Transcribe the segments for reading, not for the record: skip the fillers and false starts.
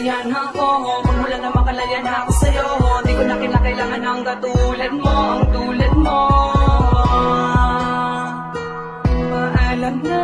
Yan ako, magmula na makalayan ako sa'yo. Di ko na kinakailangan ang katulad mo, ang tulad mo. Paalam na,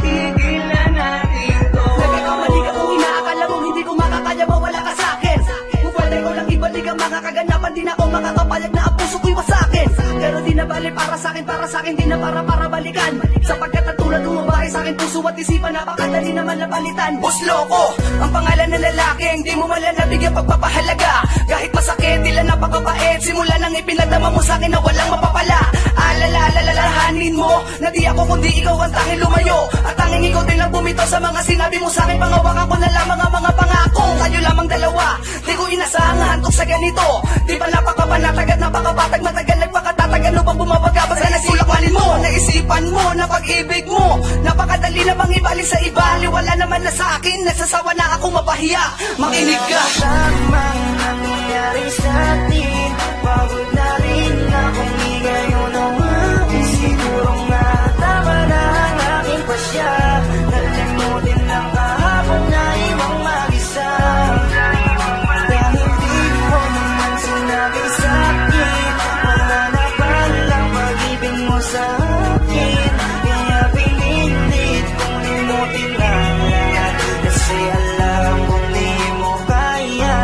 tigilan natin to. Nagkakamali ka kung inaakala mo hindi ko makakaya, mawala ka sa'kin. Kung pwede ko lang ibalik ang mga kaganapan, di na ako makakapayag na ang puso ko'y wasakin. Pero di na bali para sa'kin, di na para balikan. Sapagkat at tulad ng babae sa'kin, puso at isipan, napakadali naman na palitan. Boss Loko, ang pangalan ng lalaking di mo malalabigyan pagpapahalaga. Kahit masakit, tila napakabait, simula nang ipinagdama mo sa'kin na walang mapapala. Alalahanin mo na di ako kundi ikaw ang tanging lumayo. At tanging ikaw din ang bumitaw sa mga sinabi mo sa'kin. Pangawakan ko na lamang ang mga pangako. Tayo lamang dalawa, di ko inasahan tok sa ganito. Di ba napakapanatag at napakabatag, matagal nagpakatatag, ano bang bumabaga? Basta nagsulakwanin mo, naisipan mo, na pag-ibig mo, napakadali na bang ibalik sa iba. Wala naman na sa akin, nagsasawa na akong mapahiya. Makinig ka. Tamang nangyari sa atin, pagod na rin akong ngayon ang akin. Siguro nga tama na ang aking pasya, nalimutin lang kahapon na ibang mag-isa. Dahil di mo naman sinabi sa akin, wala na palang pag-ibig mo sa akin. Kaya pinilit kong limutin lang, kasi alam kong di mo kaya.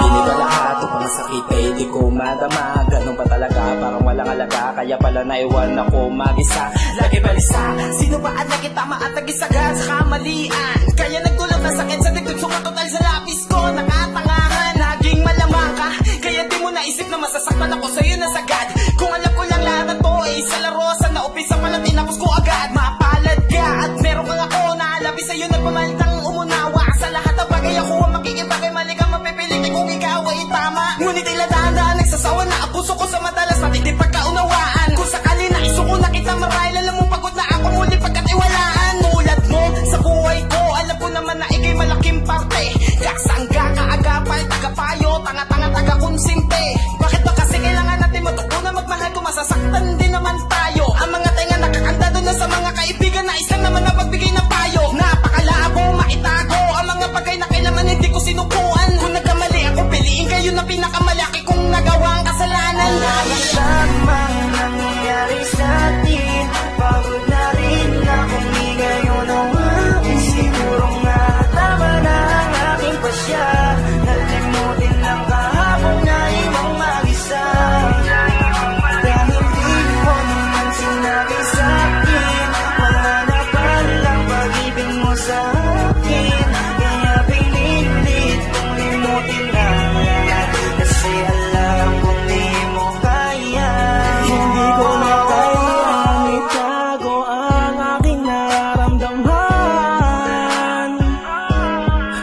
Hindi ba lahat o pangasakit ay di ko madama? Ganun ba talaga? Parang walang alaga, kaya pala naiwan ako mag-isa. Lagi balisa, sino ba ang lagi tama at nag-isaga sa kamalian? Kaya nagtulog na sakit sa dibdib, sumatotal sa lapis ko. Nakatangahan, naging malamang ka, kaya di mo naisip na masasaktan ako sa'yo na sagad. Kung alam ko lang lahat to ay sa laro, sana upisa pala tinapos ko agad. Mapalad ka at meron kang ako na alabi sa'yo, nagpamalitang umunawa. Sa lahat ng bagay ako ang makikipagay, mali kang mapipilitin kung ikaw ay tama. Ngunit tila dahan-dahan nagsasawa na ang puso ko sa madalas natin di pagkaunawaan. Kung sakali na isuko na kita marahil, alam mo pagod na ako muli pagkatiwalaan. Tulad mo sa buhay ko, alam ko naman na ikay malaking parte. Kasangga, kaagapay, tagapayo, tanga-tanga, taga-konsinte. Bakit ba kasi kailangan natin matuto na magmahal kung masasaktan din naman tayo? Ang mga tenga nakakanta doon na sa mga kaibigan na isang naman na magbigay ng payo. Napakalabo, maitago ang mga bagay na kailangan hindi ko sinukuan. Kung nagkamali ako, piliin kayo na pinakamalaki kong nagawang kasalanan. Tamang nangyari sa atin, pagod na rin akong ngayon ang akin. Siguro nga tama na ang aking pasya, nalimutin lang kahapon na ibang mag-isa. Dahil di mo naman sinabi sa akin, wala na palang pag-ibig mo sa akin. Kaya pinilit kong limutin lang, kasi alam kong di mo kaya. Hindi ko na kayang itago ang aking nararamdaman.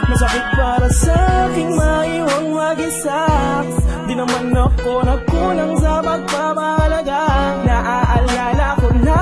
Masakit para sa aking maiwang mag-isa. Di naman ako nagkulang sa pagpapahalaga. Naaalala ko na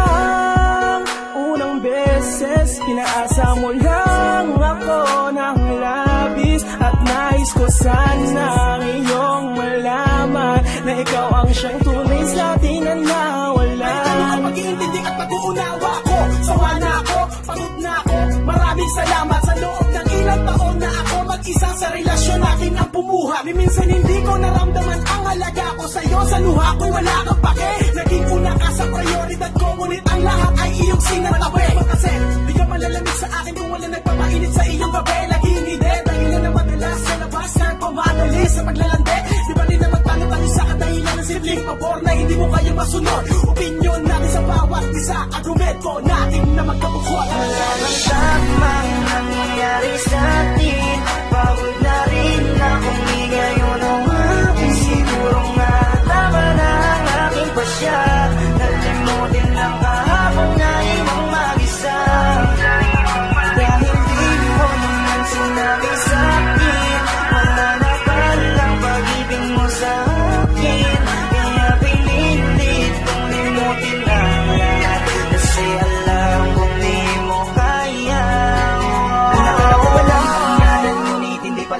unang beses, pinaasa mo lang ako ng labis. At nais ko sanang iyong malaman na ikaw ang siyang tunay sa atin na nawalan. Pag-iintindi at pag-uunawa ko, sawa na ako, pagod na ako. Maraming salamat sa loob ng ilang taon na ako mag-isa sa relasyon natin ang bumuha. Minsan hindi ko naramdaman ang halaga ko sa'yo, sa luha ko'y wala kang pake. Naging una ka sa prioridad ko, ngunit ang lahat ay iyong sinatabi. Kasi di ka malalamig sa akin kung wala nagpapainit sa iyong gabi. Laging hindi, dahil na madalas sa labas na pumadali sa paglalande. Di ba din na magtanong-tanong sa kadahilan ng simpleng pabor na hindi mo kaya masunod. Opinyon natin sa bawat isa, argumento natin na magkabukod. Tamang nangyari sa atin, pagod na rin akong ngayon ang akin. Siguro nga tama na ang aking pasya, nalimutin lang kahapon na ibang mag-isa. Dahil di mo naman sinabi sa akin, wala na palang pag-ibig mo sa akin. Kaya pinilit kong limutin lang, kasi alam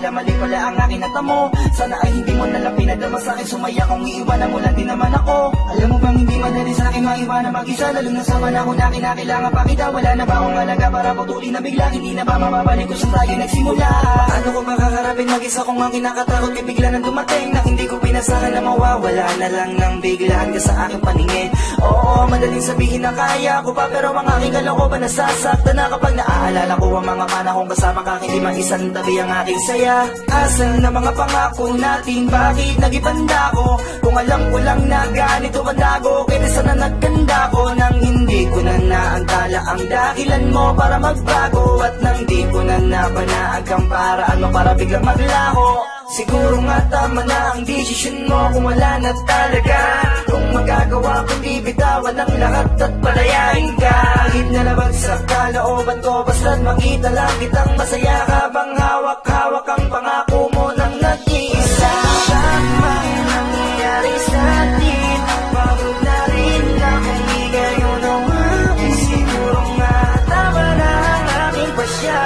tila mali pala ang aking natamo. Sana ay hindi mo nalang pinadama sa akin, sumaya kung iiwanan mo lang din naman ako. Alam mo bang hindi madali sa akin maiwanan mag-isa, lalo na sa panahon na kinakailangan pa kita. Wala na ba akong halaga para putulin na bigla, hindi na ba mababalik kung saan tayo nagsimula? Paano ko makakarapin mag-isa kung ang kinakatakot kay bigla nang dumating na hindi ko pinasahan na mawawala na lang ng biglaan ka sa aking paningin. Oo, madaling sabihin na kaya ko pa, pero ang aking kalokohan nasasaktan na kapag naaalala ko ang mga panahong kasama ka, hindi maisan tabi ang aking saya. Asan na mga pangako natin, bakit nagipanda ko? Kung alam ko lang na ganito bandago, kaya sana nagkanda ko nang hindi ko na naantala ang dahilan mo para magbago, at nang di ko na napanaag ang paraan mo para biglang maglaho. Siguro nga tama na ang desisyon mo kung wala na talaga, kung magagawa kundi bitawan ang lahat at palayain ka. Kahit nalabag sa kalooban ko, basta't makita lang kitang masaya habang hawak-hawak ang pangako mo nang nag-iisa. Tama ang nangyayari sa atin, pagod na rin akong igayon ang akin. Siguro nga tama na ang aking pasya,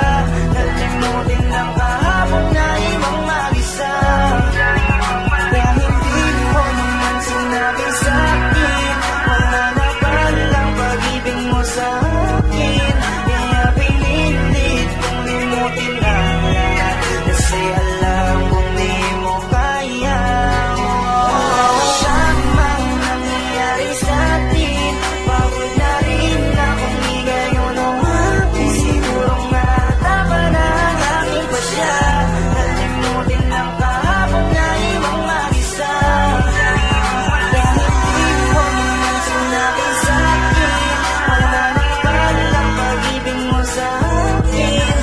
nalimutin lang kahapon na imang mag-isa. Kaya hindi mo naman sinabi sa akin, wala na palang pag-ibig mo sa akin. Kaya pinilit kong limutin ang lahat, kasi alam kong di mo kaya. Tama ang nangyayari sa atin, pagod na rin akong igayon ang akin. Siguro nga tama na ang aking pasya, nalimutin lang kahapon na imang mag-isa. Kaya hindi mo naman sinabi sa akin, wala na palang pag-ibig mo sa akin.